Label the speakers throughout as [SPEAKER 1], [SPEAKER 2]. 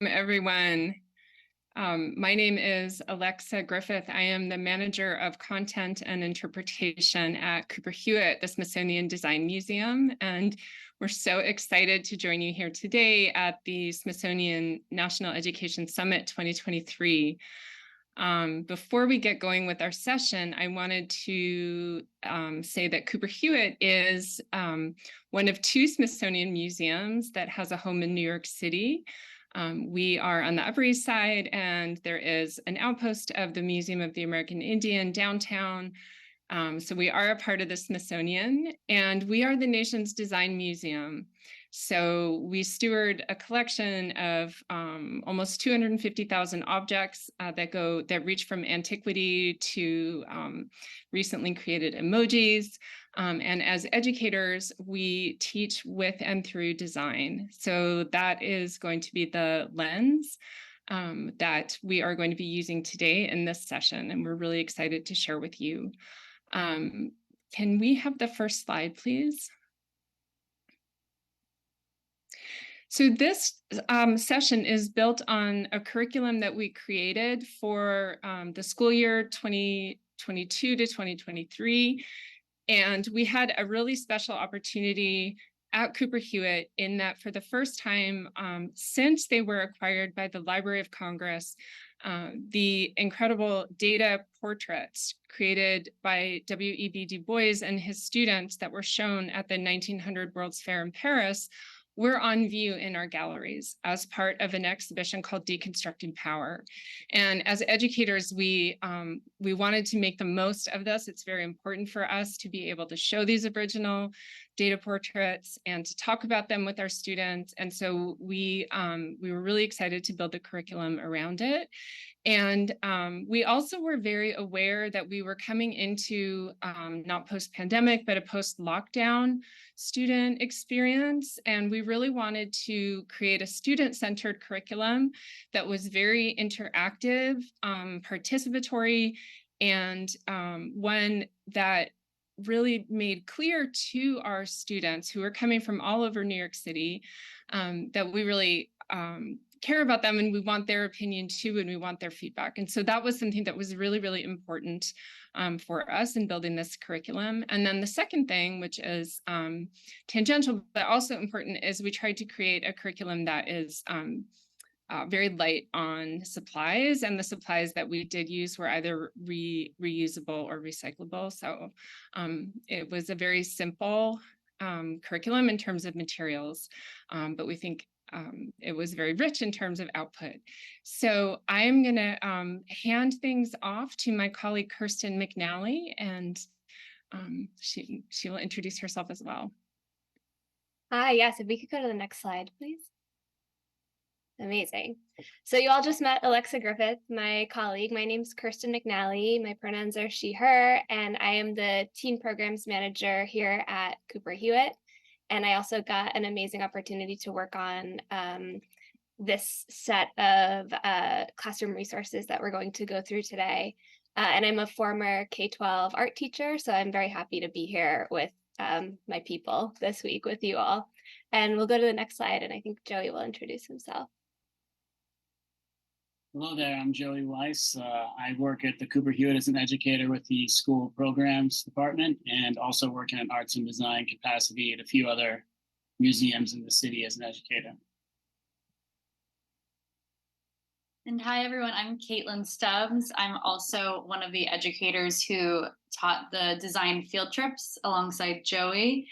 [SPEAKER 1] Everyone. My name is Alexa Griffith. I am the Manager of Content and Interpretation at Cooper Hewitt, the Smithsonian Design Museum, and we're so excited to join you here today at the Smithsonian National Education Summit 2023. Before we get going with our session, I wanted to say that Cooper Hewitt is one of two Smithsonian museums that has a home in New York City. We are on the Upper East Side, and there is an outpost of the Museum of the American Indian downtown. So we are a part of the Smithsonian, and we are the nation's design museum. So we steward a collection of almost 250,000 objects that reach from antiquity to recently created emojis. And as educators, we teach with and through design. So that is going to be the lens that we are going to be using today in this session, and we're really excited to share with you. Can we have the first slide, please? So this session is built on a curriculum that we created for the school year 2022 to 2023. And we had a really special opportunity at Cooper Hewitt in that for the first time since they were acquired by the Library of Congress, the incredible data portraits created by W.E.B. Du Bois and his students that were shown at the 1900 World's Fair in Paris were on view in our galleries as part of an exhibition called Deconstructing Power. And as educators, we wanted to make the most of this. It's very important for us to be able to show these original data portraits and to talk about them with our students. And so we were really excited to build the curriculum around it. And we also were very aware that we were coming into not post-pandemic, but a post-lockdown student experience. And we really wanted to create a student-centered curriculum that was very interactive, participatory, and one that really made clear to our students who are coming from all over New York City that we really care about them, and we want their opinion too, and we want their feedback. And so that was something that was really, really important for us in building this curriculum. And then the second thing, which is tangential, but also important, is we tried to create a curriculum that is very light on supplies, and the supplies that we did use were either reusable or recyclable. So it was a very simple curriculum in terms of materials, but we think it was very rich in terms of output. So I'm going to hand things off to my colleague Kirsten McNally, and she will introduce herself as well.
[SPEAKER 2] Hi, yes, if we could go to the next slide, please. Amazing. So you all just met Alexa Griffith, my colleague. My name's Kirsten McNally. My pronouns are she, her, and I am the teen programs manager here at Cooper Hewitt. And I also got an amazing opportunity to work on this set of classroom resources that we're going to go through today. And I'm a former K-12 art teacher, so I'm very happy to be here with my people this week with you all. And we'll go to the next slide, and I think Joey will introduce himself.
[SPEAKER 3] Hello there, I'm Joey Weiss. I work at the Cooper Hewitt as an educator with the school programs department, and also work in an arts and design capacity at a few other museums in the city as an educator.
[SPEAKER 4] And hi, everyone, I'm Caitlin Stubbs. I'm also one of the educators who taught the design field trips alongside Joey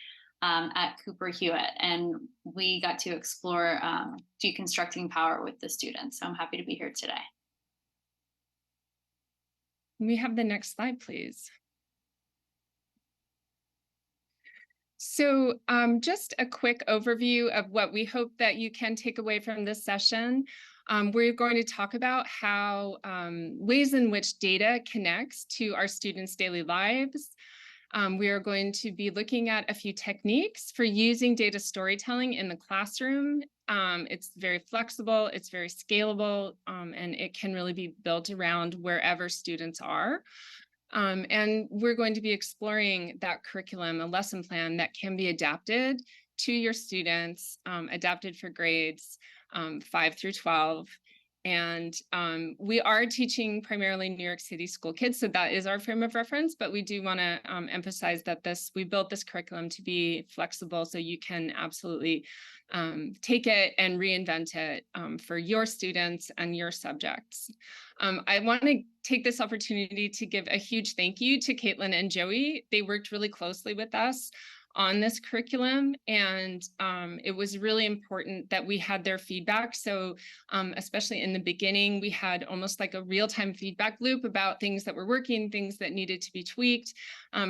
[SPEAKER 4] at Cooper Hewitt, and we got to explore deconstructing power with the students. So I'm happy to be here today.
[SPEAKER 1] Can we have the next slide, please? So just a quick overview of what we hope that you can take away from this session. We're going to talk about how ways in which data connects to our students' daily lives. We are going to be looking at a few techniques for using data storytelling in the classroom. It's very flexible, it's very scalable, and it can really be built around wherever students are. And we're going to be exploring that curriculum, a lesson plan that can be adapted to your students, adapted for grades, 5 through 12. And we are teaching primarily New York City school kids, so that is our frame of reference, but we do want to emphasize that we built this curriculum to be flexible, so you can absolutely take it and reinvent it for your students and your subjects. I want to take this opportunity to give a huge thank you to Caitlin and Joey. They worked really closely with us on this curriculum, and it was really important that we had their feedback. So especially in the beginning, we had almost like a real-time feedback loop about things that were working, things that needed to be tweaked.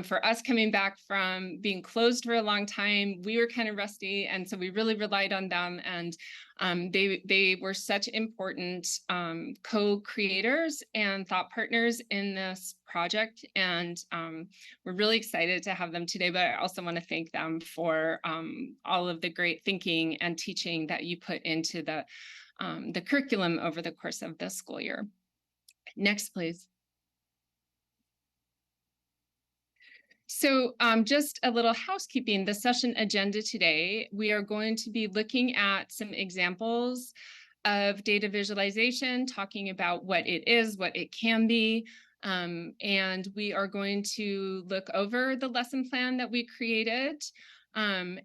[SPEAKER 1] For us coming back from being closed for a long time, we were kind of rusty, and so we really relied on them, and they were such important co-creators and thought partners in this project, and we're really excited to have them today. But I also want to thank them for all of the great thinking and teaching that you put into the curriculum over the course of the school year. Next, please. So just a little housekeeping, the session agenda today, we are going to be looking at some examples of data visualization, talking about what it is, what it can be, and we are going to look over the lesson plan that we created, and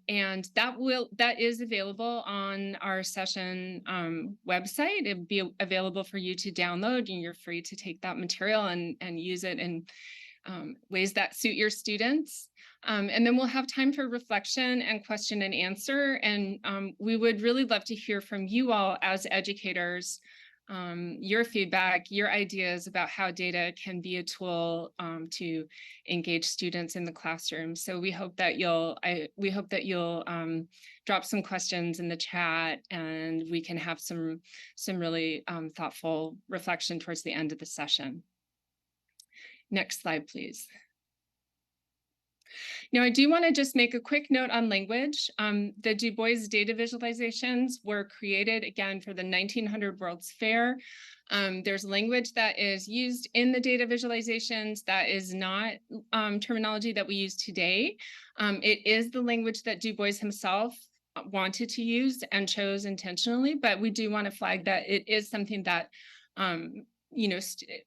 [SPEAKER 1] that is available on our session website. It'll be available for you to download, and you're free to take that material and use it in ways that suit your students. And then we'll have time for reflection and question and answer. And we would really love to hear from you all as educators, your feedback, your ideas about how data can be a tool to engage students in the classroom. So we hope that you'll drop some questions in the chat, and we can have some really thoughtful reflection towards the end of the session. Next slide, please. Now, I do want to just make a quick note on language. The Du Bois data visualizations were created, again, for the 1900 World's Fair. There's language that is used in the data visualizations that is not terminology that we use today. It is the language that Du Bois himself wanted to use and chose intentionally, but we do want to flag that it is something that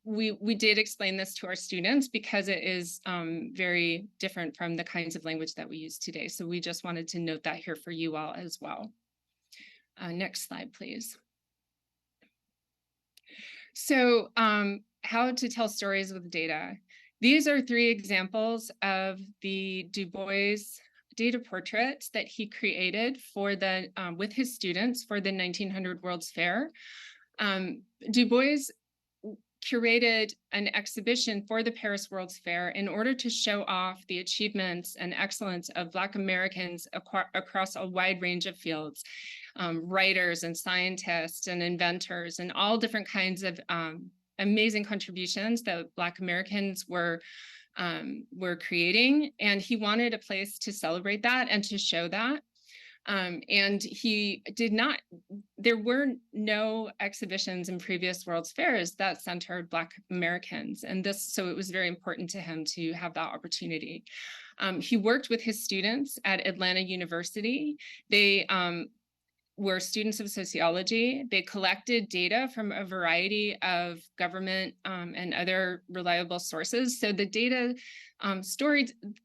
[SPEAKER 1] we did explain this to our students because it is very different from the kinds of language that we use today. So we just wanted to note that here for you all as well. Next slide, please. So how to tell stories with data. These are 3 examples of the Du Bois data portraits that he created for with his students for the 1900 World's Fair. Du Bois curated an exhibition for the Paris World's Fair in order to show off the achievements and excellence of Black Americans across a wide range of fields, writers and scientists and inventors and all different kinds of amazing contributions that Black Americans were creating. And he wanted a place to celebrate that and to show that. And he did not, there were no exhibitions in previous World's Fairs that centered Black Americans. And so it was very important to him to have that opportunity. He worked with his students at Atlanta University. They were students of sociology. They collected data from a variety of government and other reliable sources. So the data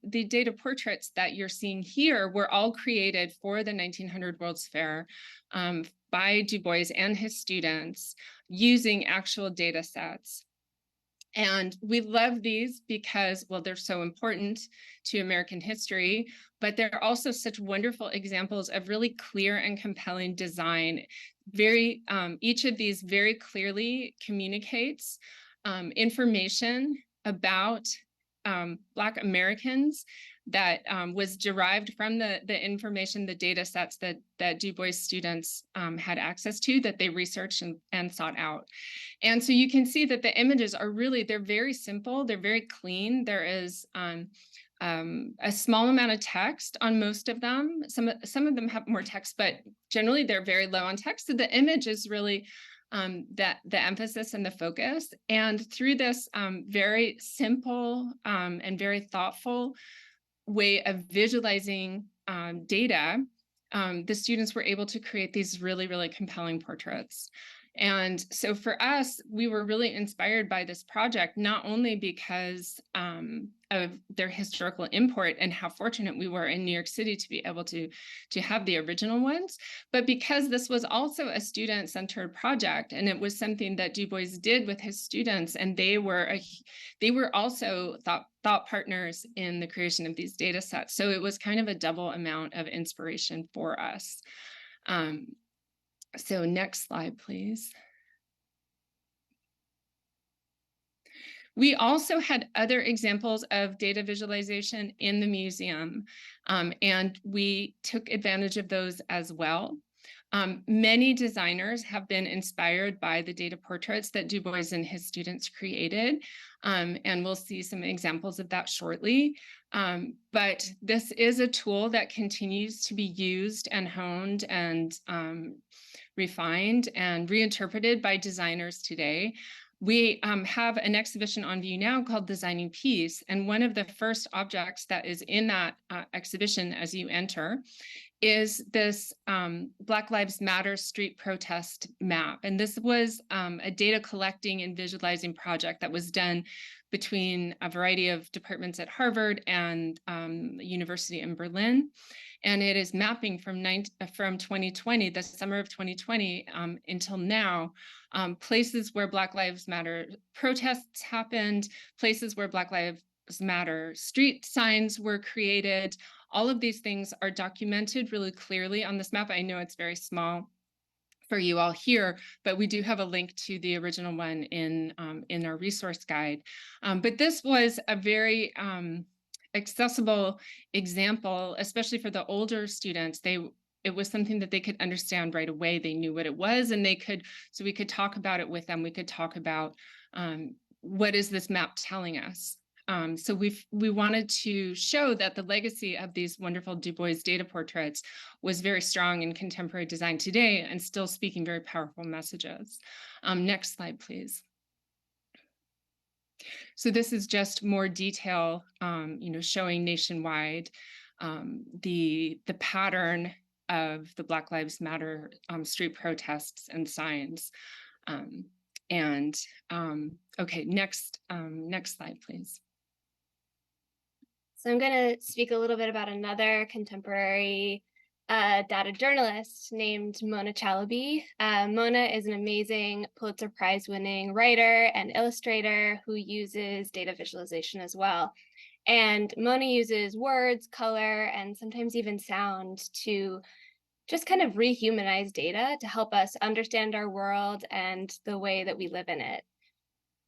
[SPEAKER 1] the data portraits that you're seeing here were all created for the 1900 World's Fair by Du Bois and his students using actual data sets. And we love these because, well, they're so important to American history, but they're also such wonderful examples of really clear and compelling design. Each of these very clearly communicates information about Black Americans that was derived from the information, the data sets that Du Bois students had access to, that they researched and sought out. And so you can see that the images are they're very simple, they're very clean. There is a small amount of text on most of them. Some of them have more text, but generally they're very low on text. So the image is really the emphasis and the focus. And through this very simple and very thoughtful way of visualizing data, the students were able to create these really, really compelling portraits. And so for us, we were really inspired by this project, not only because of their historical import and how fortunate we were in New York City to be able to have the original ones, but because this was also a student-centered project, and it was something that Du Bois did with his students, and they were also thought partners in the creation of these data sets. So it was kind of a double amount of inspiration for us. So next slide, please. We also had other examples of data visualization in the museum, and we took advantage of those as well. Many designers have been inspired by the data portraits that Du Bois and his students created, and we'll see some examples of that shortly. But this is a tool that continues to be used and honed and refined and reinterpreted by designers today. We have an exhibition on view now called Designing Peace, and one of the first objects that is in that exhibition as you enter is this Black Lives Matter street protest map. And this was a data collecting and visualizing project that was done between a variety of departments at Harvard and University in Berlin. And it is mapping from 2020, the summer of 2020, until now, places where Black Lives Matter protests happened, places where Black Lives Matter street signs were created. All of these things are documented really clearly on this map. I know it's very small for you all here, but we do have a link to the original one in our resource guide. But this was a very accessible example, especially for the older students. It was something that they could understand right away. They knew what it was, and so we could talk about it with them. We could talk about what is this map telling us. So we wanted to show that the legacy of these wonderful Du Bois data portraits was very strong in contemporary design today and still speaking very powerful messages. Next slide, please. So this is just more detail, showing nationwide the pattern of the Black Lives Matter street protests and signs. Okay, next slide, please.
[SPEAKER 2] So I'm going to speak a little bit about another contemporary data journalist named Mona Chalabi. Mona is an amazing Pulitzer Prize winning writer and illustrator who uses data visualization as well. And Mona uses words, color, and sometimes even sound to just kind of rehumanize data to help us understand our world and the way that we live in it.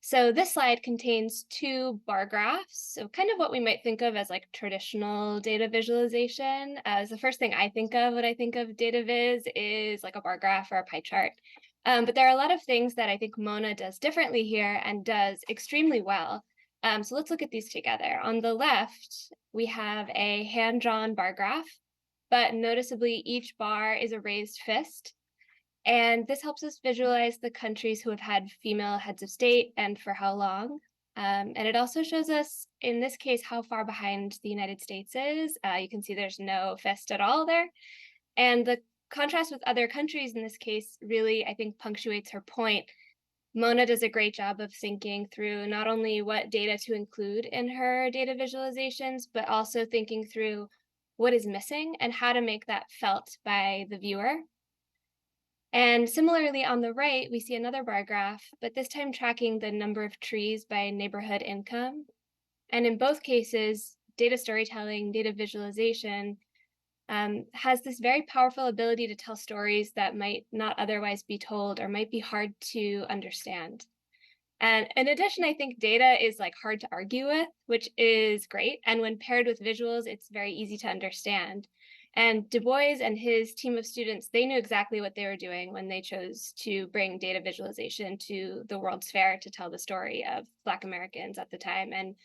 [SPEAKER 2] So this slide contains two bar graphs, so kind of what we might think of as like traditional data visualization. As the first thing I think of when I think of data viz is like a bar graph or a pie chart. But there are a lot of things that I think Mona does differently here and does extremely well. So let's look at these together. On the left, we have a hand-drawn bar graph, but noticeably each bar is a raised fist. And this helps us visualize the countries who have had female heads of state and for how long. And it also shows us, in this case, how far behind the United States is. You can see there's no fist at all there. And the contrast with other countries in this case really, I think, punctuates her point. Mona does a great job of thinking through not only what data to include in her data visualizations, but also thinking through what is missing and how to make that felt by the viewer. And similarly, on the right, we see another bar graph, but this time tracking the number of trees by neighborhood income. And in both cases, data storytelling, data visualization has this very powerful ability to tell stories that might not otherwise be told or might be hard to understand. And in addition, I think data is like hard to argue with, which is great. And when paired with visuals, it's very easy to understand. And Du Bois and his team of students, they knew exactly what they were doing when they chose to bring data visualization to the World's Fair to tell the story of Black Americans at the time. And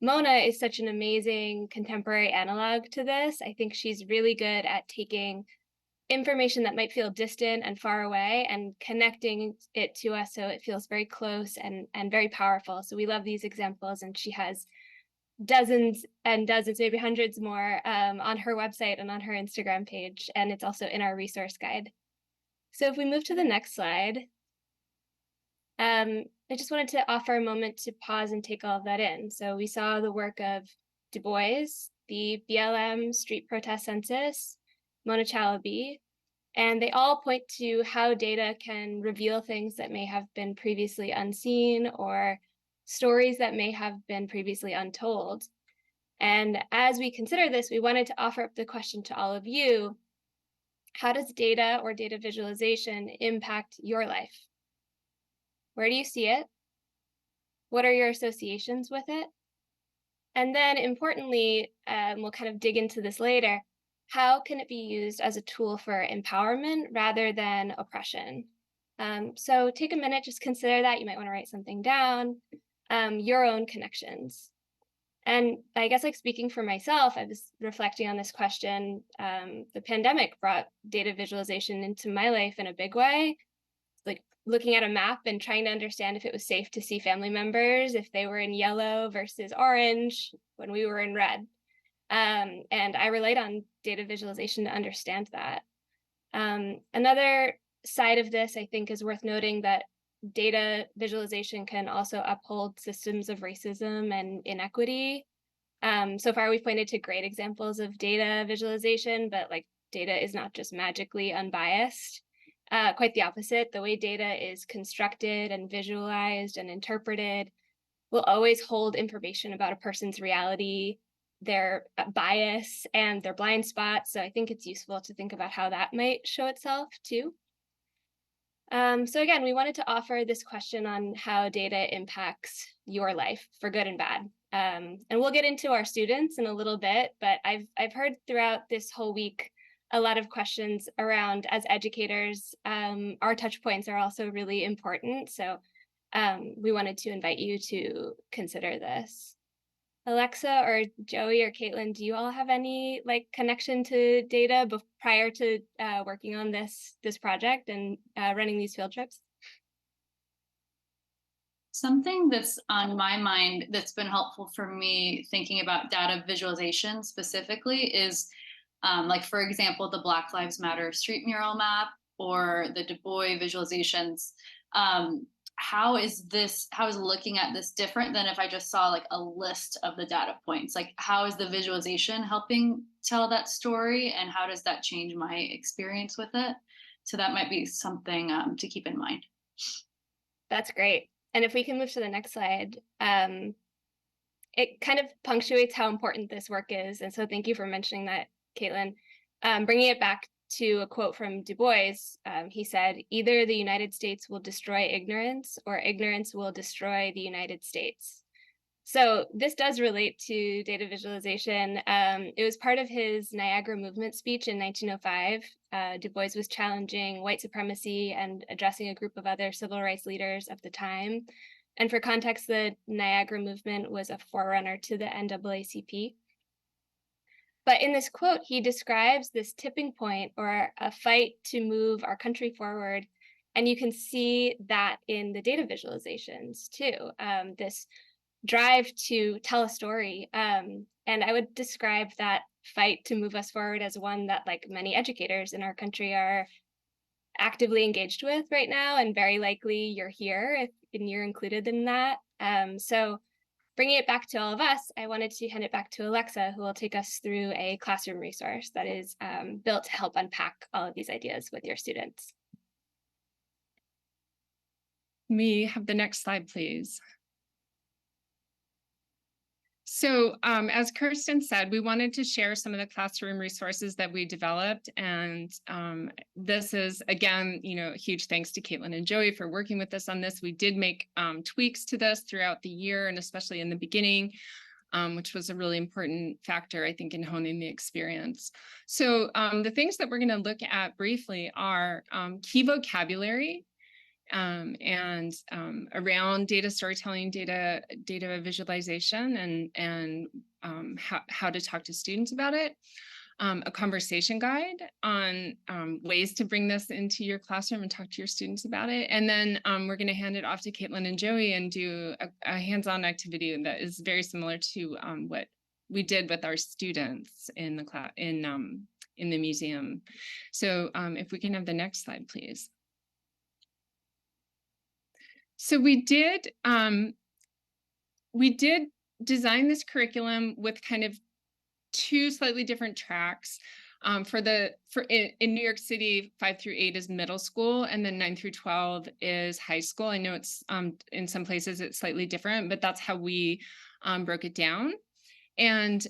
[SPEAKER 2] Mona is such an amazing contemporary analog to this. I think she's really good at taking information that might feel distant and far away and connecting it to us so it feels very close and very powerful. So we love these examples, and she has dozens and dozens, maybe hundreds more on her website and on her Instagram page. And it's also in our resource guide. So if we move to the next slide, I just wanted to offer a moment to pause and take all of that in. So we saw the work of Du Bois, the BLM street protest census, Mona Chalabi, and they all point to how data can reveal things that may have been previously unseen or stories that may have been previously untold. And as we consider this, we wanted to offer up the question to all of you: how does data or data visualization impact your life? Where do you see it? What are your associations with it? And then importantly, we'll kind of dig into this later, how can it be used as a tool for empowerment rather than oppression? So take a minute, just consider that. You might want to write something down, your own connections. And I guess, like, speaking for myself, I was reflecting on this question. The pandemic brought data visualization into my life in a big way, like looking at a map and trying to understand if it was safe to see family members, if they were in yellow versus orange when we were in red. And I relied on data visualization to understand that. Another side of this, I think, is worth noting that data visualization can also uphold systems of racism and inequity. So far, we've pointed to great examples of data visualization, but like, data is not just magically unbiased. Quite the opposite. The way data is constructed and visualized and interpreted will always hold information about a person's reality, their bias, and their blind spots. So I think it's useful to think about how that might show itself too. So again, we wanted to offer this question on how data impacts your life for good and bad. And we'll get into our students in a little bit, but I've heard throughout this whole week a lot of questions around, as educators, our touch points are also really important. So we wanted to invite you to consider this. Alexa or Joey or Caitlin, do you all have any like connection to data prior to working on this project and running these field trips?
[SPEAKER 4] Something that's on my mind that's been helpful for me thinking about data visualization specifically is like, for example, the Black Lives Matter street mural map or the Du Bois visualizations. How is looking at this different than if I just saw like a list of the data points? Like, how is the visualization helping tell that story, and how does that change my experience with it? So that might be something to keep in mind.
[SPEAKER 2] That's great. And if we can move to the next slide, it kind of punctuates how important this work is. And so thank you for mentioning that, Caitlin. Bringing it back to a quote from Du Bois, he said, "Either the United States will destroy ignorance or ignorance will destroy the United States." So this does relate to data visualization. It was part of his Niagara Movement speech in 1905. Du Bois was challenging white supremacy and addressing a group of other civil rights leaders of the time. And for context, the Niagara Movement was a forerunner to the NAACP. But in this quote, he describes this tipping point or a fight to move our country forward. And you can see that in the data visualizations too, this drive to tell a story. And I would describe that fight to move us forward as one that, like, many educators in our country are actively engaged with right now. And very likely you're here and you're included in that. So bringing it back to all of us, I wanted to hand it back to Alexa, who will take us through a classroom resource that is built to help unpack all of these ideas with your students.
[SPEAKER 1] We have the next slide, please. So as Kirsten said, we wanted to share some of the classroom resources that we developed. And this is, again, huge thanks to Caitlin and Joey for working with us on this. We did make tweaks to this throughout the year, and especially in the beginning, which was a really important factor, I think, in honing the experience. So the things that we're going to look at briefly are key vocabulary, and around data storytelling, data visualization, and how to talk to students about it. a conversation guide on ways to bring this into your classroom and talk to your students about it. And then we're going to hand it off to Caitlin and Joey and do a hands-on activity that is very similar to what we did with our students in the class in the museum. So if we can have the next slide, please. So we did design this curriculum with kind of two slightly different tracks. In New York City, 5 through 8 is middle school, and then 9 through 12 is high school. I know it's in some places it's slightly different, but that's how we broke it down. And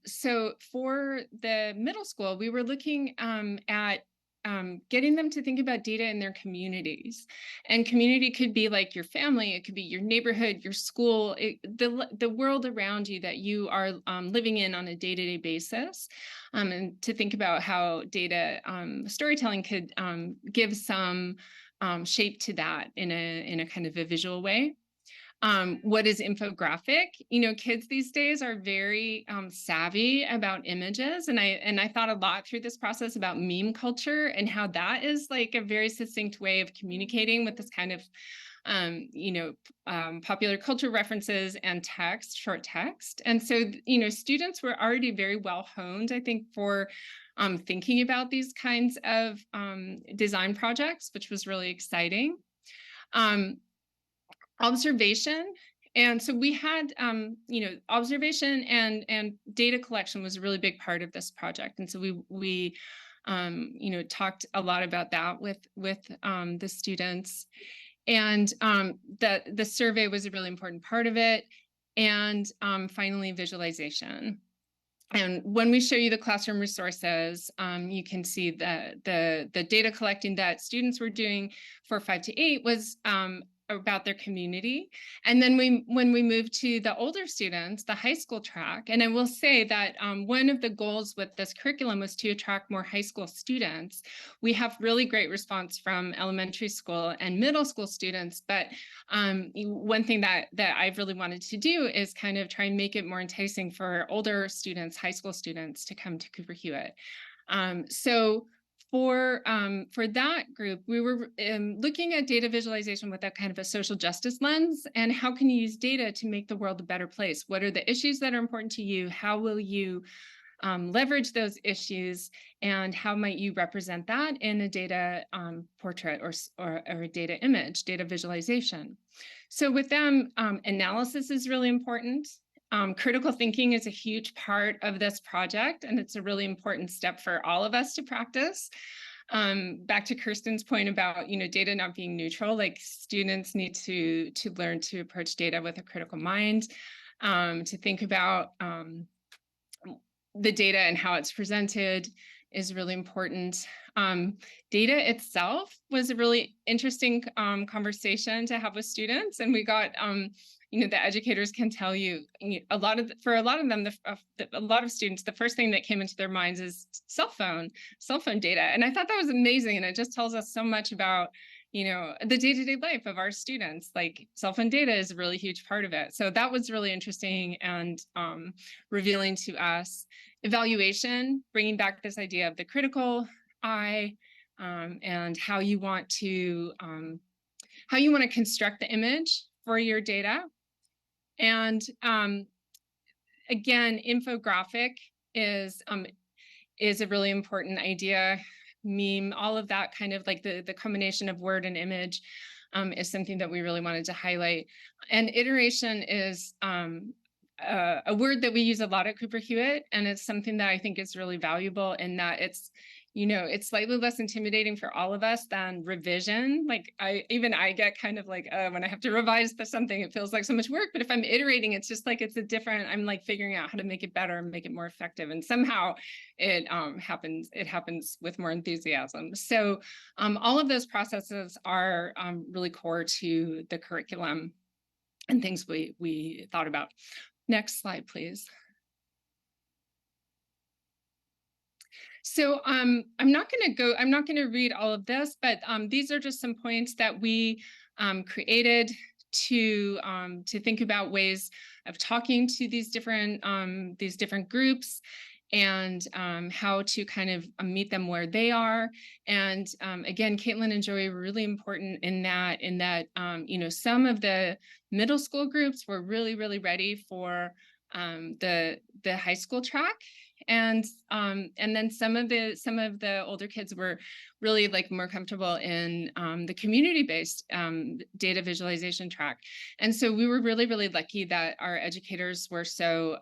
[SPEAKER 1] so for the middle school, we were looking at getting them to think about data in their communities. And community could be like your family, it could be your neighborhood, your school, the world around you that you are living in on a day-to-day basis. And to think about how data storytelling could give some shape to that in a kind of a visual way. What is infographic? You know, kids these days are very savvy about images. And I thought a lot through this process about meme culture and how that is like a very succinct way of communicating with this kind of, popular culture references and text, short text. And so, students were already very well honed, I think, for thinking about these kinds of design projects, which was really exciting. Observation. And so we had, observation and data collection was a really big part of this project. And so we talked a lot about that with the students. And the survey was a really important part of it. And finally, visualization. And when we show you the classroom resources, you can see the data collecting that students were doing for 5 to 8 was about their community. And then when we moved to the older students, the high school track, and I will say that one of the goals with this curriculum was to attract more high school students. We have really great response from elementary school and middle school students, but one thing that I've really wanted to do is kind of try and make it more enticing for older students, high school students, to come to Cooper Hewitt. So for that group, we were looking at data visualization with that kind of a social justice lens, and how can you use data to make the world a better place? What are the issues that are important to you? How will you leverage those issues, and how might you represent that in a data portrait or a data image, data visualization? So with them, analysis is really important. Critical thinking is a huge part of this project, and it's a really important step for all of us to practice. Back to Kirsten's point about, data not being neutral, like students need to learn to approach data with a critical mind, to think about the data and how it's presented is really important. Data itself was a really interesting conversation to have with students, and we got the educators can tell you, for a lot of them, a lot of students, the first thing that came into their minds is cell phone data. And I thought that was amazing. And it just tells us so much about, the day-to-day life of our students. Like, cell phone data is a really huge part of it. So that was really interesting and revealing to us. Evaluation, bringing back this idea of the critical eye, and how you want to construct the image for your data. And again, infographic is a really important idea. Meme, all of that kind of like the combination of word and image is something that we really wanted to highlight. And iteration is a word that we use a lot at Cooper Hewitt, and it's something that I think is really valuable in that it's slightly less intimidating for all of us than revision. Like I get kind of like, when I have to revise something, it feels like so much work. But if I'm iterating, it's just like, I'm like figuring out how to make it better and make it more effective. And somehow it happens with more enthusiasm. So all of those processes are really core to the curriculum and things we thought about. Next slide, please. So I'm not going to read all of this, but these are just some points that we created to think about ways of talking to these different groups. and how to kind of meet them where they are. And again, Caitlin and Joey were really important in that, you know, some of the middle school groups were really, really ready for the high school track. And then some of the older kids were really like more comfortable in the community-based data visualization track. And so we were really, really lucky that our educators were so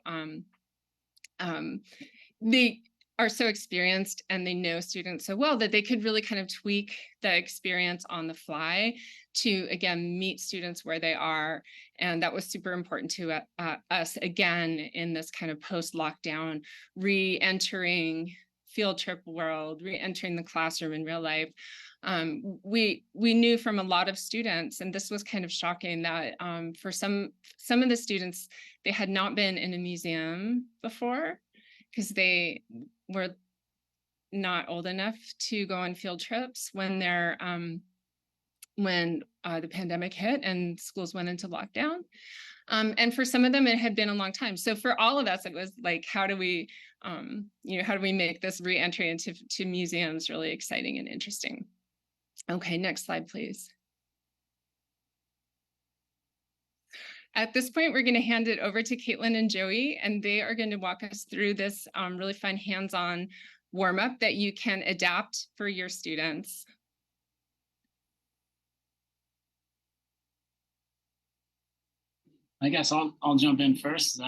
[SPEAKER 1] they are so experienced and they know students so well that they could really kind of tweak the experience on the fly to, again, meet students where they are. And that was super important to us, again, in this kind of post-lockdown, re-entering field trip world, re-entering the classroom in real life. We knew from a lot of students, and this was kind of shocking, that for some of the students, they had not been in a museum before, because they were not old enough to go on field trips when the pandemic hit and schools went into lockdown. And for some of them, it had been a long time. So for all of us, it was like, how do we make this re-entry into museums really exciting and interesting? Okay, next slide, please. At this point, we're going to hand it over to Caitlin and Joey, and they are going to walk us through this really fun hands-on warm-up that you can adapt for your students.
[SPEAKER 3] I guess I'll jump in first.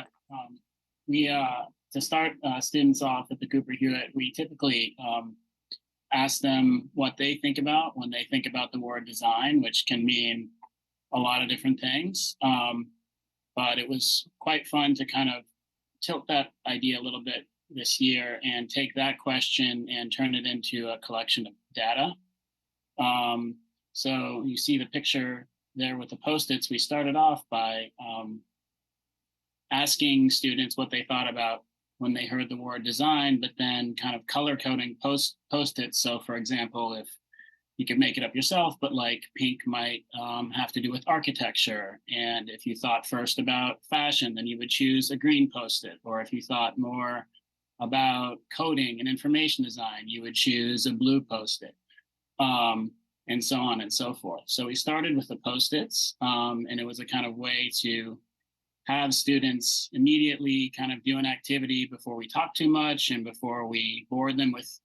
[SPEAKER 3] To start students off at the Cooper Hewitt, we typically ask them what they think about when they think about the word design, which can mean a lot of different things. But it was quite fun to kind of tilt that idea a little bit this year and take that question and turn it into a collection of data. So you see the picture there with the Post-its. We started off by asking students what they thought about when they heard the word design, but then kind of color coding Post-its. So for example, if you could make it up yourself, but like pink might have to do with architecture. And if you thought first about fashion, then you would choose a green Post-it. Or if you thought more about coding and information design, you would choose a blue Post-it, and so on and so forth. So we started with the Post-its, and it was a kind of way to have students immediately kind of do an activity before we talk too much and before we bored them with,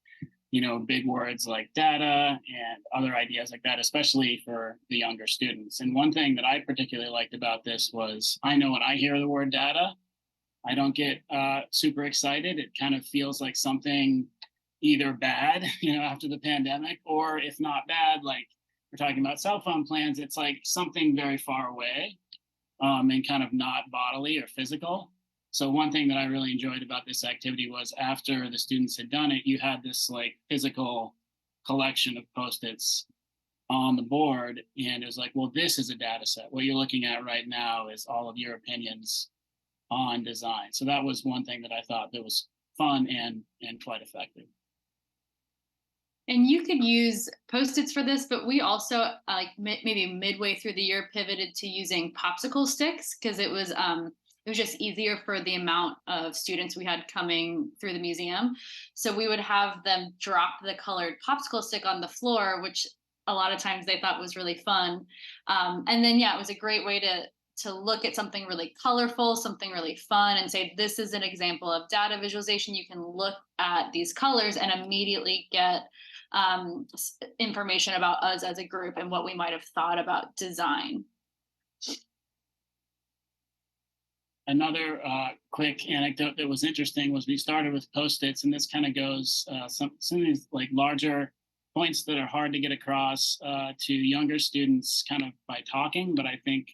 [SPEAKER 3] you know, big words like data and other ideas like that, especially for the younger students. And one thing that I particularly liked about this was, I know when I hear the word data, I don't get super excited. It kind of feels like something either bad, you know, after the pandemic, or if not bad, like we're talking about cell phone plans, it's like something very far away and kind of not bodily or physical. So one thing that I really enjoyed about this activity was after the students had done it, you had this like physical collection of Post-its on the board. And it was like, well, this is a data set. What you're looking at right now is all of your opinions on design. So that was one thing that I thought that was fun and quite effective.
[SPEAKER 4] And you could use Post-its for this, but we also maybe midway through the year pivoted to using popsicle sticks, because it was just easier for the amount of students we had coming through the museum. So we would have them drop the colored popsicle stick on the floor, which a lot of times they thought was really fun. And then, yeah, it was a great way to look at something really colorful, something really fun, and say, this is an example of data visualization. You can look at these colors and immediately get information about us as a group and what we might have thought about design.
[SPEAKER 3] Another quick anecdote that was interesting was we started with Post-its, and this kind of goes some of these like larger points that are hard to get across to younger students kind of by talking. But I think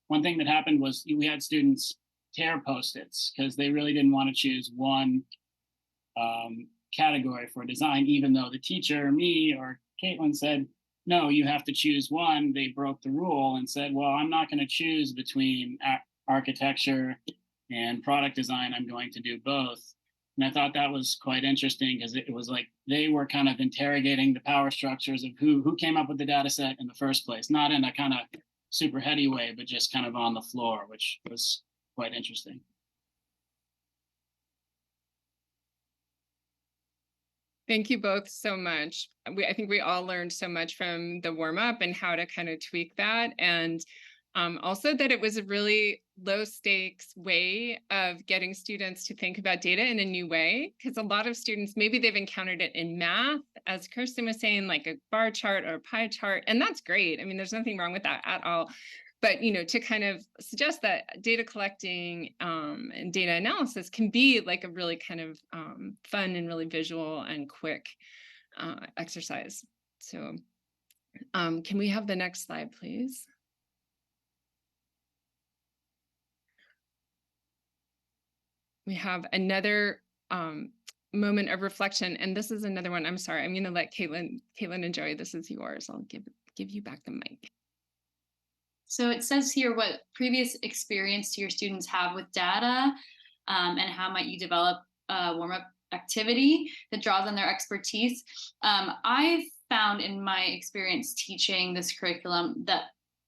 [SPEAKER 3] one thing that happened was we had students tear Post-its because they really didn't want to choose one category for design, even though the teacher, me or Caitlin, said, no, you have to choose one. They broke the rule and said, well, I'm not going to choose between architecture and product design. I'm going to do both. And I thought that was quite interesting, because it was like they were kind of interrogating the power structures of who came up with the data set in the first place, not in a kind of super heady way, but just kind of on the floor, which was quite interesting.
[SPEAKER 1] Thank you both so much. I think we all learned so much from the warm up and how to kind of tweak that. And also that it was a really low stakes way of getting students to think about data in a new way. Because a lot of students, maybe they've encountered it in math, as Kirsten was saying, like a bar chart or a pie chart. And that's great. I mean, there's nothing wrong with that at all. But to kind of suggest that data collecting and data analysis can be like a really kind of fun and really visual and quick exercise. So can we have the next slide, please? We have another moment of reflection, and this is another one. I'm sorry, I'm going to let Caitlin and Joey, this is yours. I'll give you back the mic.
[SPEAKER 4] So it says here what previous experience do your students have with data, and how might you develop a warm-up activity that draws on their expertise. I've found in my experience teaching this curriculum that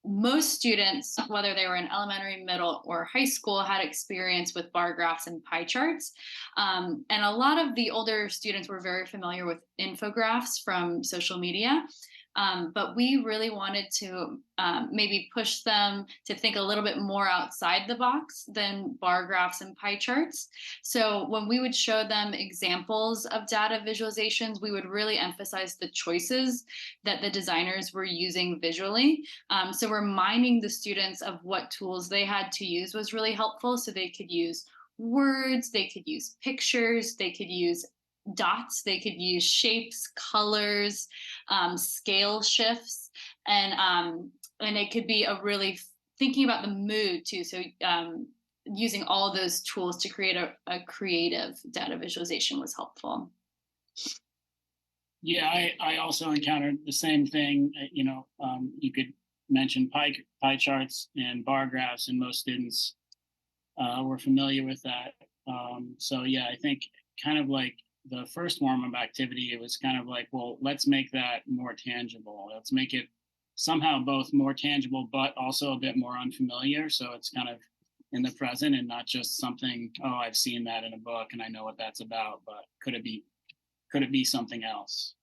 [SPEAKER 4] most students, whether they were in elementary, middle, or high school, had experience with bar graphs and pie charts. And a lot of the older students were very familiar with infographics from social media. But we really wanted to maybe push them to think a little bit more outside the box than bar graphs and pie charts. So when we would show them examples of data visualizations, we would really emphasize the choices that the designers were using visually. So reminding the students of what tools they had to use was really helpful. So they could use words, they could use pictures, they could use dots, they could use shapes, colors, scale shifts, and it could be a really thinking about the mood too. So using all those tools to create a creative data visualization was helpful.
[SPEAKER 3] Yeah, I also encountered the same thing. You could mention pie charts and bar graphs, and most students were familiar with that. So yeah, I think kind of like the first warm-up activity, it was kind of like, well, let's make that more tangible. Let's make it somehow both more tangible, but also a bit more unfamiliar. So it's kind of in the present and not just something, oh, I've seen that in a book and I know what that's about, but could it be something else?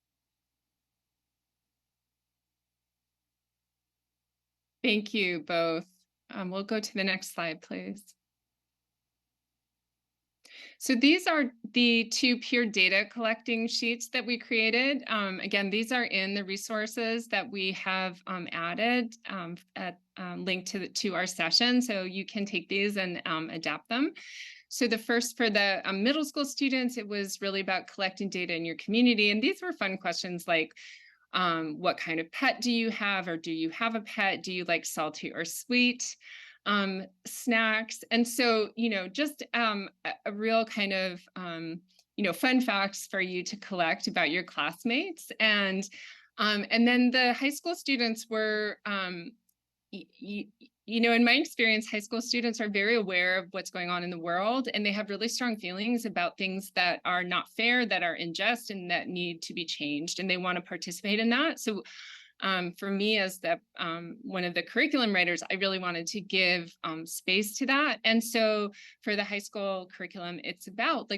[SPEAKER 1] Thank you both. We'll go to the next slide, please. So these are the two peer data collecting sheets that we created. Again, these are in the resources that we have added linked to our session. So you can take these and adapt them. So the first for the middle school students, it was really about collecting data in your community. And these were fun questions like, what kind of pet do you have, or do you have a pet? Do you like salty or sweet snacks? And so, just a real kind of, fun facts for you to collect about your classmates. And then the high school students were, in my experience, high school students are very aware of what's going on in the world, and they have really strong feelings about things that are not fair, that are unjust, and that need to be changed, and they want to participate in that. So for me, as the one of the curriculum writers, I really wanted to give space to that. And so for the high school curriculum, it's about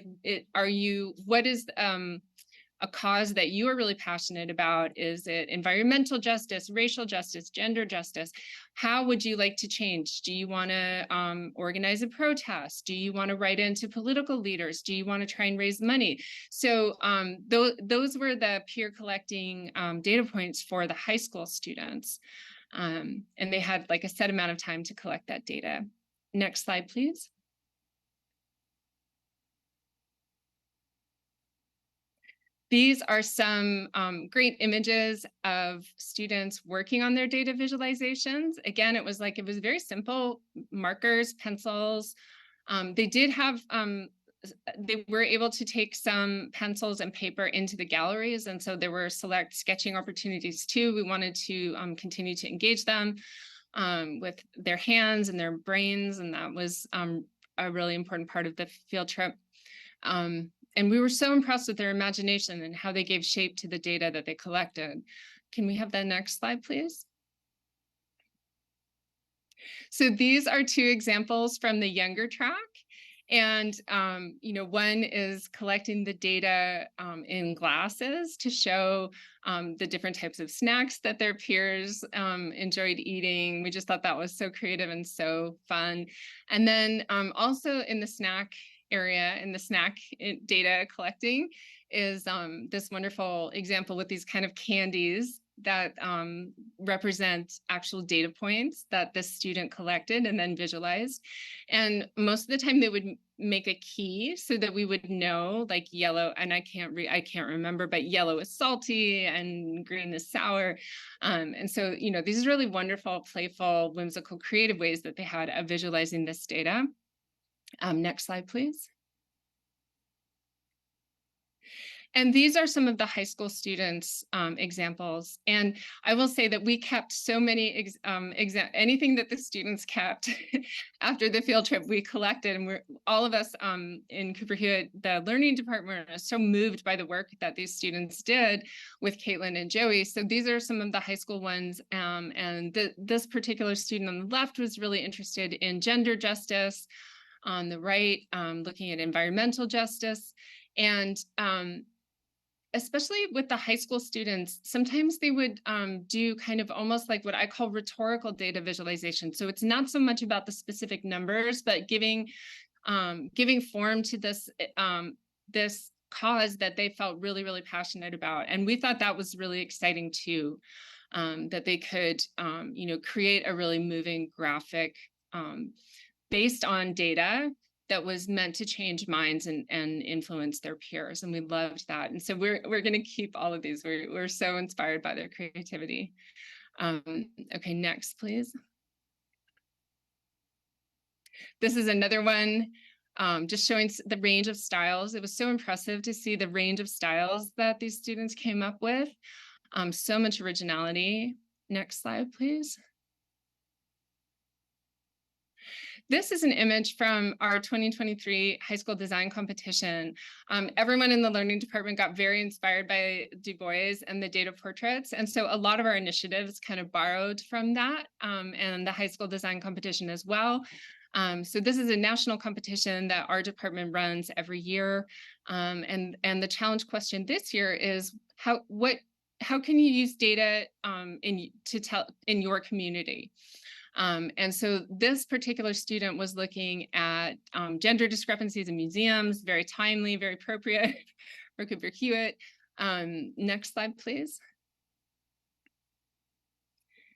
[SPEAKER 1] what is a cause that you are really passionate about? Is it environmental justice, racial justice, gender justice? How would you like to change? Do you want to organize a protest? Do you want to write into political leaders? Do you want to try and raise money? So those were the peer collecting data points for the high school students. And they had like a set amount of time to collect that data. Next slide, please. These are some great images of students working on their data visualizations. Again, it was very simple: markers, pencils. They did have, they were able to take some pencils and paper into the galleries. And so there were select sketching opportunities too. We wanted to continue to engage them with their hands and their brains. And that was a really important part of the field trip. And we were so impressed with their imagination and how they gave shape to the data that they collected. Can we have the next slide, please? So these are two examples from the younger track. And, one is collecting the data in glasses to show the different types of snacks that their peers enjoyed eating. We just thought that was so creative and so fun. And then also in the snack area, in the snack data collecting, is this wonderful example with these kind of candies that represent actual data points that the student collected and then visualized. And most of the time they would make a key so that we would know, like yellow, and I can't remember, but yellow is salty and green is sour. And so, these are really wonderful, playful, whimsical, creative ways that they had of visualizing this data. Next slide, please. And these are some of the high school students' examples. And I will say that we kept so many, anything that the students kept after the field trip, we collected. And all of us in Cooper Hewitt, the learning department, are so moved by the work that these students did with Caitlin and Joey. So these are some of the high school ones. And this particular student on the left was really interested in gender justice. On the right, looking at environmental justice. And especially with the high school students, sometimes they would do kind of almost like what I call rhetorical data visualization. So it's not so much about the specific numbers, but giving form to this this cause that they felt really, really passionate about. And we thought that was really exciting too, that they could, create a really moving graphic based on data that was meant to change minds and influence their peers. And we loved that. And so we're going to keep all of these. We're so inspired by their creativity. Okay, next, please. This is another one, just showing the range of styles. It was so impressive to see the range of styles that these students came up with. So much originality. Next slide, please. This is an image from our 2023 high school design competition. Everyone in the learning department got very inspired by Du Bois and the data portraits. And so a lot of our initiatives kind of borrowed from that and the high school design competition as well. So this is a national competition that our department runs every year. And the challenge question this year is how can you use data in your community? And so this particular student was looking at gender discrepancies in museums, very timely, very appropriate for Cooper Hewitt. Next slide, please.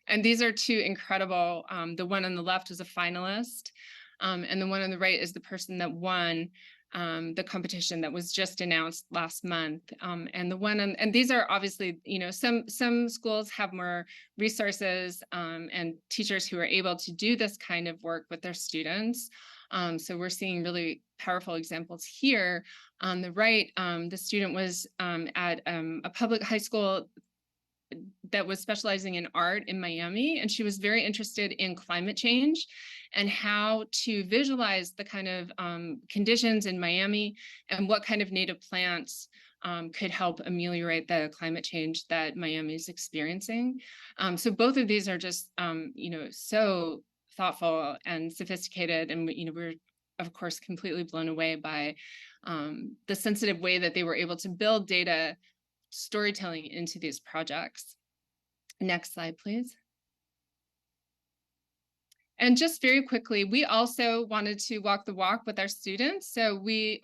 [SPEAKER 1] And these are two incredible. The one on the left was a finalist, and the one on the right is the person that won the competition that was just announced last month. And these are obviously, some schools have more resources and teachers who are able to do this kind of work with their students. So we're seeing really powerful examples here. On the right, the student was at a public high school that was specializing in art in Miami, and she was very interested in climate change and how to visualize the kind of conditions in Miami and what kind of native plants could help ameliorate the climate change that Miami is experiencing. So both of these are just, so thoughtful and sophisticated, and we're of course completely blown away by the sensitive way that they were able to build data storytelling into these projects. Next slide, please. And just very quickly, we also wanted to walk the walk with our students. So we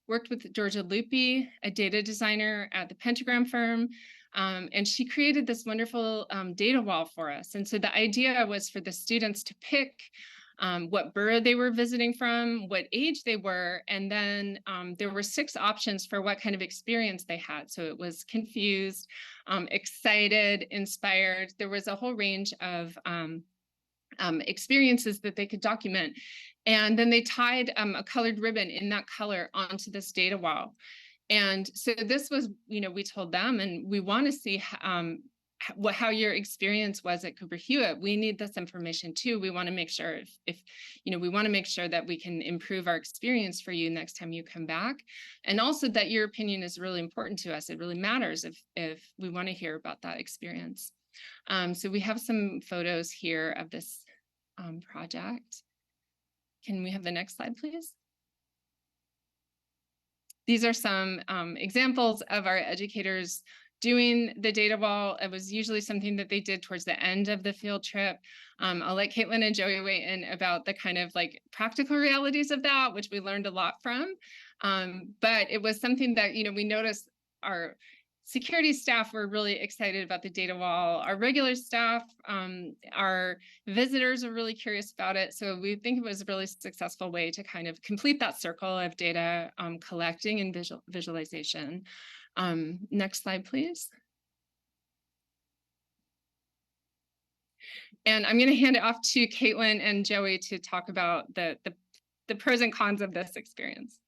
[SPEAKER 1] worked with Georgia Lupi, a data designer at the Pentagram firm, and she created this wonderful data wall for us. And so the idea was for the students to pick what borough they were visiting from, what age they were, and then there were 6 options for what kind of experience they had. So it was confused, excited, inspired. There was a whole range of experiences that they could document. And then they tied a colored ribbon in that color onto this data wall. And so this was, we told them, and we want to see how your experience was at Cooper Hewitt. We need this information too. We want to make sure we want to make sure that we can improve our experience for you next time you come back. And also that your opinion is really important to us. It really matters if we want to hear about that experience. So we have some photos here of this project. Can we have the next slide, please? these are some examples of our educators doing the data wall. It was usually something that they did towards the end of the field trip. I'll let Caitlin and Joey weigh in about the kind of like practical realities of that, which we learned a lot from. But it was something that, you know, we noticed our security staff were really excited about the data wall. Our regular staff, our visitors are really curious about it. So we think it was a really successful way to kind of complete that circle of data collecting and visualization. Next slide, please. And I'm going to hand it off to Caitlin and Joey to talk about the pros and cons of this experience.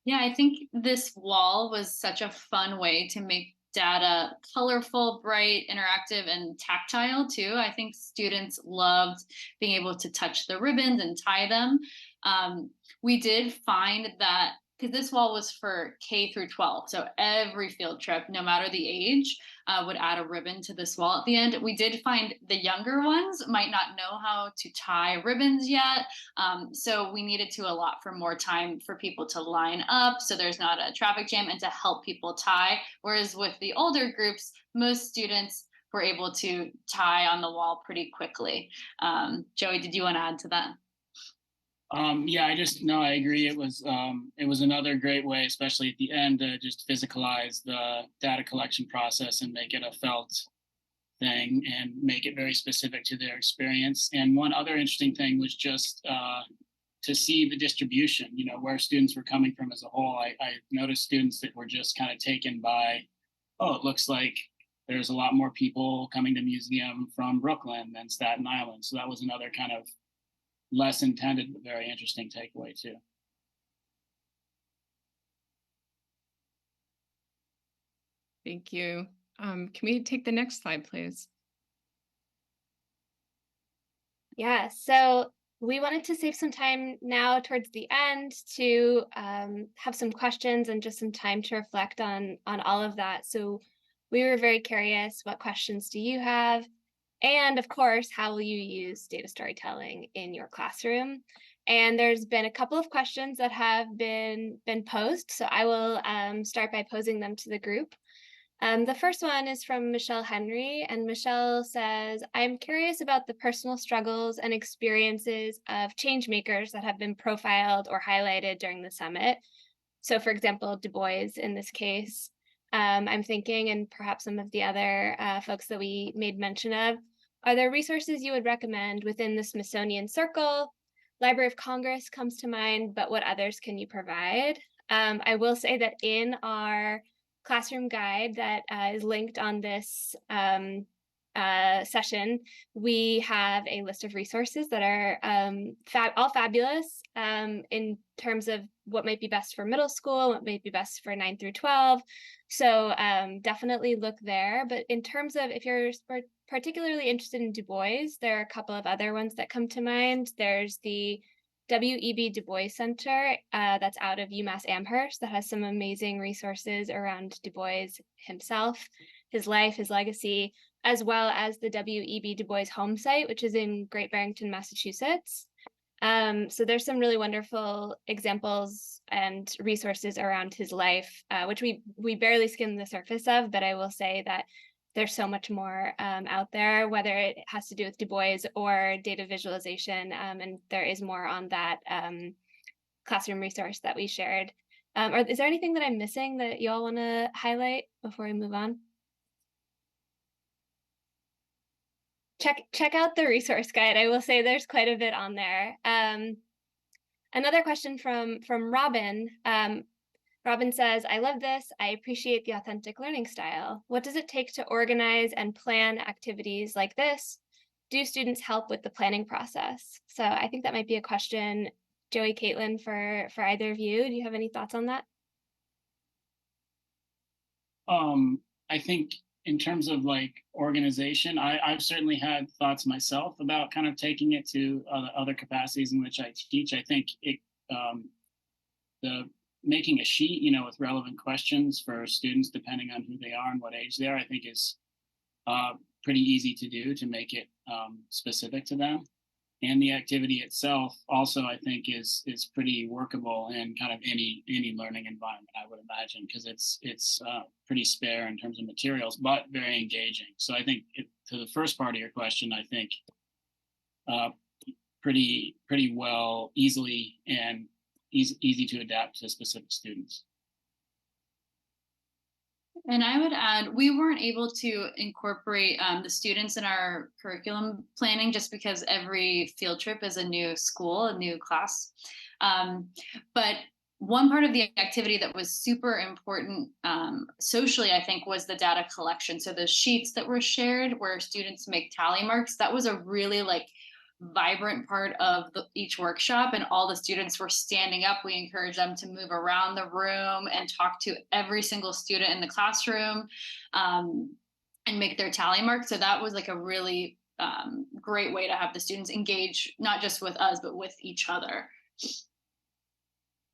[SPEAKER 4] Yeah, I think this wall was such a fun way to make data colorful, bright, interactive, and tactile too. I think students loved being able to touch the ribbons and tie them. We did find that because this wall was for K through 12, so every field trip, no matter the age, would add a ribbon to this wall at the end. We did find the younger ones might not know how to tie ribbons yet, so we needed to allot for more time for people to line up so there's not a traffic jam and to help people tie. Whereas with the older groups, most students were able to tie on the wall pretty quickly. Joey, did you want to add to that?
[SPEAKER 3] Yeah, I agree. It was another great way, especially at the end, to just physicalize the data collection process and make it a felt thing and make it very specific to their experience. And one other interesting thing was just to see the distribution, you know, where students were coming from as a whole. I noticed students that were just kind of taken by, oh, it looks like there's a lot more people coming to museum from Brooklyn than Staten Island. So that was another kind of less intended, but very interesting takeaway too.
[SPEAKER 1] Thank you. Can we take the next slide, please?
[SPEAKER 2] Yeah, so we wanted to save some time now towards the end to have some questions and just some time to reflect on all of that. So we were very curious, what questions do you have? And of course, how will you use data storytelling in your classroom? And there's been a couple of questions that have been posed. So I will start by posing them to the group. The first one is from Michelle Henry, and Michelle says, I'm curious about the personal struggles and experiences of change makers that have been profiled or highlighted during the summit. So for example, Du Bois in this case. I'm thinking, and perhaps some of the other folks that we made mention of, are there resources you would recommend within the Smithsonian Circle? Library of Congress comes to mind, but what others can you provide? I will say that in our classroom guide that is linked on this session, we have a list of resources that are all fabulous in terms of what might be best for middle school, what might be best for 9 through 12. So definitely look there. But in terms of if you're particularly interested in Du Bois, there are a couple of other ones that come to mind. There's the W.E.B. Du Bois Center that's out of UMass Amherst that has some amazing resources around Du Bois himself, his life, his legacy, as well as the W.E.B. Du Bois home site, which is in Great Barrington, Massachusetts. So there's some really wonderful examples and resources around his life, which we barely skimmed the surface of, but I will say that there's so much more out there, whether it has to do with Du Bois or data visualization, and there is more on that classroom resource that we shared. Or is there anything that I'm missing that you all want to highlight before we move on? Check out the resource guide. I will say there's quite a bit on there. Another question from Robin. Robin says, I love this. I appreciate the authentic learning style. What does it take to organize and plan activities like this? Do students help with the planning process? So I think that might be a question, Joey, Caitlin, for either of you. Do you have any thoughts on that?
[SPEAKER 3] I think in terms of like organization, I've certainly had thoughts myself about kind of taking it to other capacities in which I teach. I think the making a sheet, you know, with relevant questions for students, depending on who they are and what age they are, I think is pretty easy to do to make it specific to them. and the activity itself also I think is pretty workable in kind of any learning environment, I would imagine, because it's pretty spare in terms of materials, but very engaging. So I think to the first part of your question, I think uh, pretty well, easily and easy to adapt to specific students.
[SPEAKER 4] And I would add, we weren't able to incorporate the students in our curriculum planning just because every field trip is a new school, a new class. But one part of the activity that was super important socially, I think, was the data collection. So the sheets that were shared where students make tally marks, that was a really like vibrant part of each workshop, and all the students were standing up. We encouraged them to move around the room and talk to every single student in the classroom and make their tally mark. So that was like a really great way to have the students engage, not just with us, but with each other.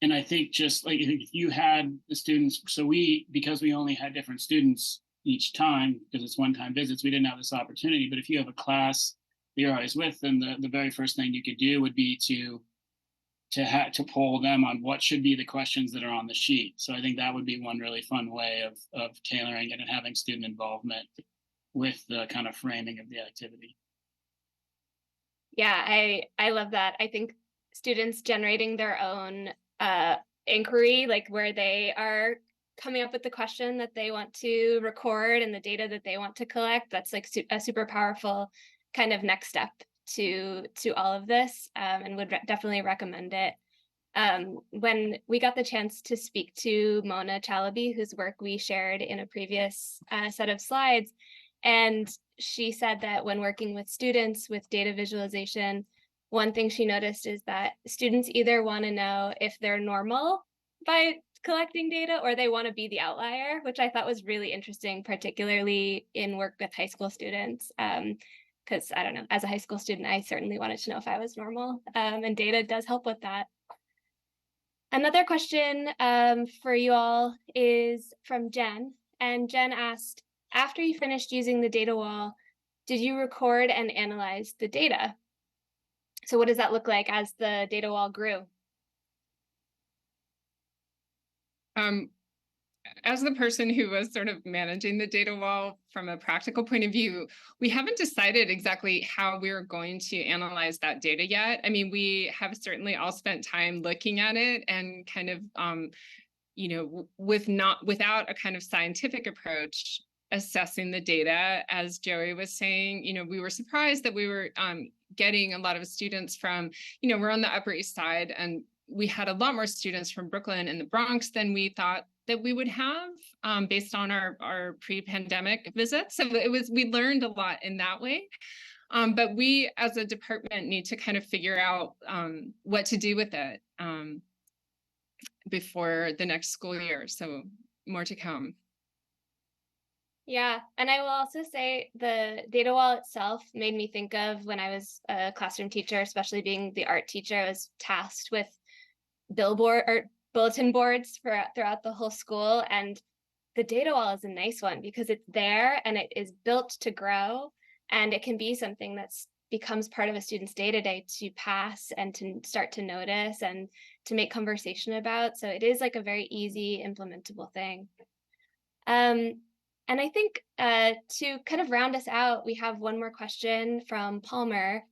[SPEAKER 3] And I think just like if you had the students, so because we only had different students each time, because it's one-time visits, we didn't have this opportunity. But if you have a class you're always with, then the very first thing you could do would be to poll them on what should be the questions that are on the sheet. So I think that would be one really fun way of tailoring it and having student involvement with the kind of framing of the activity.
[SPEAKER 2] Yeah, I love that. I think students generating their own inquiry, like where they are coming up with the question that they want to record and the data that they want to collect, that's like a super powerful kind of next step to all of this, and would definitely recommend it. When we got the chance to speak to Mona Chalabi, whose work we shared in a previous set of slides, and she said that when working with students with data visualization, one thing she noticed is that students either want to know if they're normal by collecting data or they want to be the outlier, which I thought was really interesting, particularly in work with high school students. Because I don't know, as a high school student, I certainly wanted to know if I was normal, and data does help with that. Another question for you all is from Jen, and Jen asked, after you finished using the data wall, did you record and analyze the data? So what does that look like as the data wall grew?
[SPEAKER 1] As the person who was sort of managing the data wall from a practical point of view, we haven't decided exactly how we're going to analyze that data yet. I mean, we have certainly all spent time looking at it and kind of, without a kind of scientific approach, assessing the data. As Joey was saying, we were surprised that we were getting a lot of students from, we're on the Upper East Side, and we had a lot more students from Brooklyn and the Bronx than we thought that we would have based on our pre-pandemic visits. So we learned a lot in that way. But we as a department need to kind of figure out what to do with it before the next school year. So more to come.
[SPEAKER 2] Yeah, and I will also say the data wall itself made me think of when I was a classroom teacher, especially being the art teacher. I was tasked with billboard or bulletin boards throughout the whole school, and the data wall is a nice one because it's there and it is built to grow, and it can be something that's becomes part of a student's day-to-day to pass and to start to notice and to make conversation about. So it is like a very easy implementable thing. And I think to kind of round us out, we have one more question from Palmer,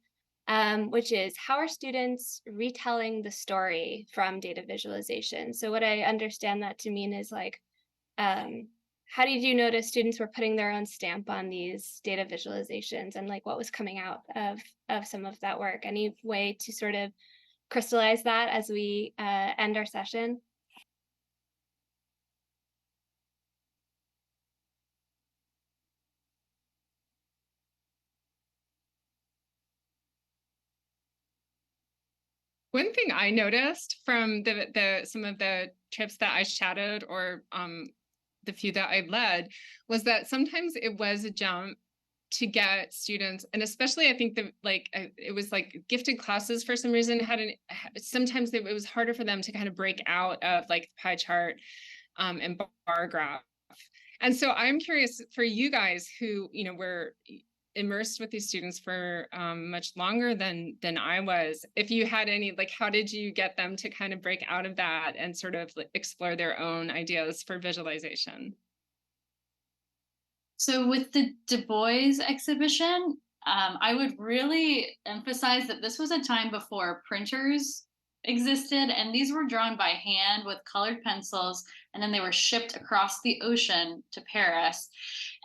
[SPEAKER 2] which is, how are students retelling the story from data visualization? So what I understand that to mean is like, how did you notice students were putting their own stamp on these data visualizations, and like what was coming out of some of that work? Any way to sort of crystallize that as we end our session?
[SPEAKER 1] One thing I noticed from some of the trips that I shadowed or the few that I led was that sometimes it was a jump to get students, and especially I think that it was like gifted classes for some reason sometimes it was harder for them to kind of break out of like pie chart and bar graph. And so I'm curious for you guys who were immersed with these students for much longer than I was. If you had any, like, how did you get them to kind of break out of that and sort of like, explore their own ideas for visualization?
[SPEAKER 4] So with the Du Bois exhibition, I would really emphasize that this was a time before printers existed, and these were drawn by hand with colored pencils, and then they were shipped across the ocean to Paris.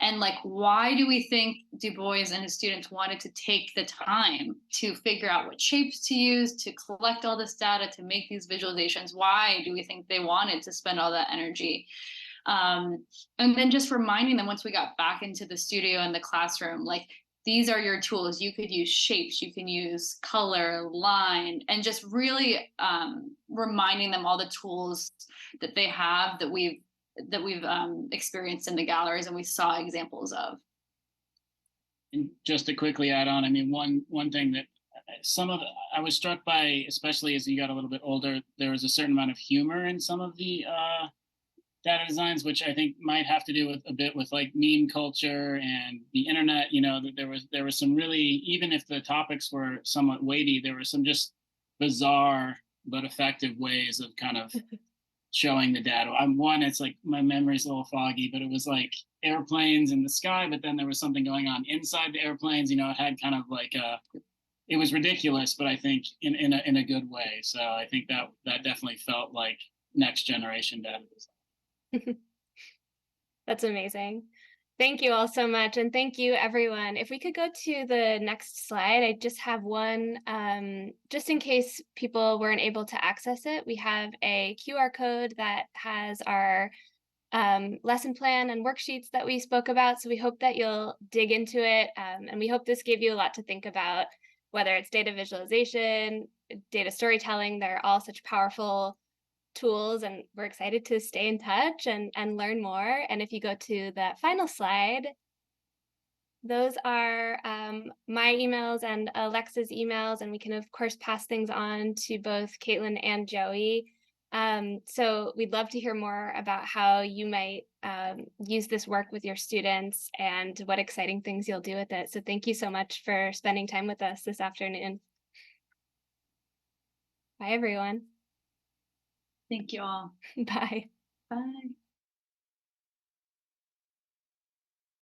[SPEAKER 4] And like, why do we think Du Bois and his students wanted to take the time to figure out what shapes to use, to collect all this data, to make these visualizations? Why do we think they wanted to spend all that energy? And then just reminding them once we got back into the studio and the classroom, like, these are your tools. You could use shapes, you can use color, line, and just really reminding them all the tools that they have that we've experienced in the galleries and we saw examples of.
[SPEAKER 3] And just to quickly add on, I mean, one thing that I was struck by, especially as you got a little bit older, there was a certain amount of humor in some of the data designs, which I think might have to do with a bit with like meme culture and the internet. You know, that there was some really, even if the topics were somewhat weighty, there were some just bizarre but effective ways of kind of showing the data. It's like my memory's a little foggy, but it was like airplanes in the sky, but then there was something going on inside the airplanes. You know, it had kind of like it was ridiculous, but I think in a good way. So I think that definitely felt like next generation data design.
[SPEAKER 2] That's amazing. Thank you all so much. And thank you, everyone. If we could go to the next slide, I just have one, just in case people weren't able to access it. We have a QR code that has our lesson plan and worksheets that we spoke about. So we hope that you'll dig into it. And we hope this gave you a lot to think about, whether it's data visualization, data storytelling. They're all such powerful tools, and we're excited to stay in touch and learn more. And if you go to that final slide, those are my emails and Alexa's emails, and we can of course pass things on to both Caitlin and Joey. So we'd love to hear more about how you might use this work with your students and what exciting things you'll do with it. So thank you so much for spending time with us this afternoon. Bye, everyone.
[SPEAKER 4] Thank you all.
[SPEAKER 2] Bye.
[SPEAKER 4] Bye.